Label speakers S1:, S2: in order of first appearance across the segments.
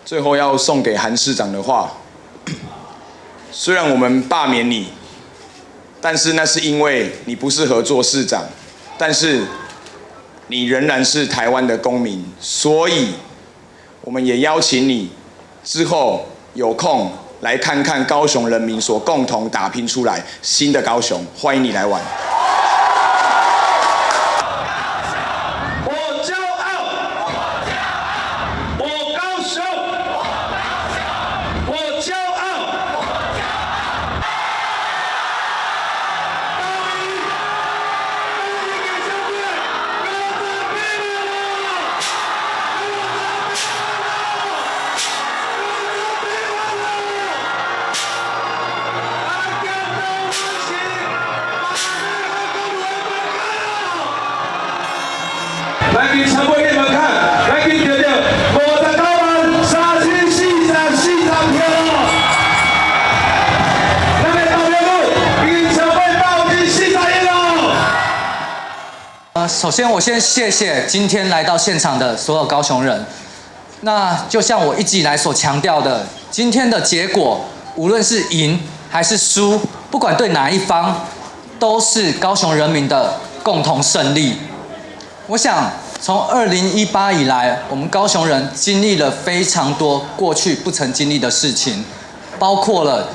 S1: 最后要送给韩市长的话，虽然我们罢免你，但是那是因为你不适合做市长，但是你仍然是台湾的公民，所以我们也邀请你之后有空来看看高雄人民所共同打拼出来新的高雄，欢迎你来玩。
S2: 来给陈伟给你们看，来给着着59万3,444票，咱们投票率已经超过41%了。
S3: 首先我先谢谢今天来到现场的所有高雄人。那就像我一直以来所强调的，今天的结果无论是赢还是输，不管对哪一方，都是高雄人民的共同胜利。我想从2018以来，我们高雄人经历了非常多过去不曾经历的事情，包括了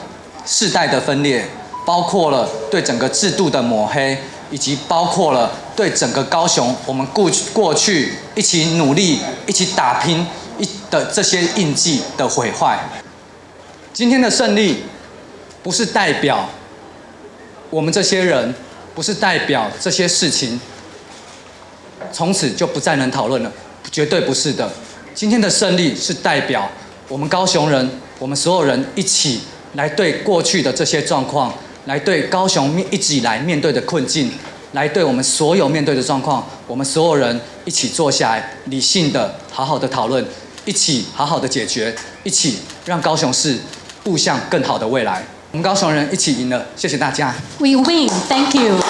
S3: 世代的分裂，包括了对整个制度的抹黑，以及包括了对整个高雄我们过去一起努力、一起打拼的这些印记的毁坏。今天的胜利，不是代表我们这些人，不是代表这些事情从此就不再能讨论了，绝对不是的。今天的胜利是代表我们高雄人，我们所有人一起来对过去的这些状况，来对高雄一直以来面对的困境，来对我们所有面对的状况，我们所有人一起坐下来，理性的、好好的讨论，一起好好的解决，一起让高雄市步向更好的未来。我们高雄人一起赢了，谢谢大家。
S4: We win, thank you.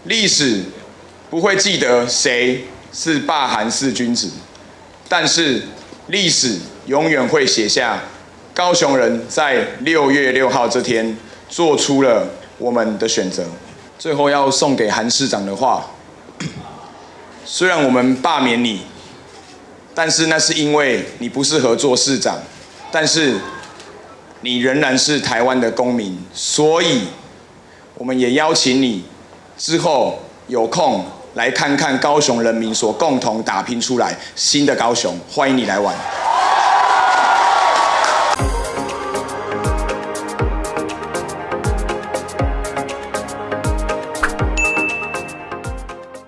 S1: 历史不会记得谁是罢韩四君子，但是历史永远会写下高雄人在6月6号这天做出了我们的选择。最后要送给韩市长的话，虽然我们罢免你，但是那是因为你不适合做市长，但是你仍然是台湾的公民，所以我们也邀请你之后有空来看看高雄人民所共同打拼出来新的高雄，欢迎你来玩。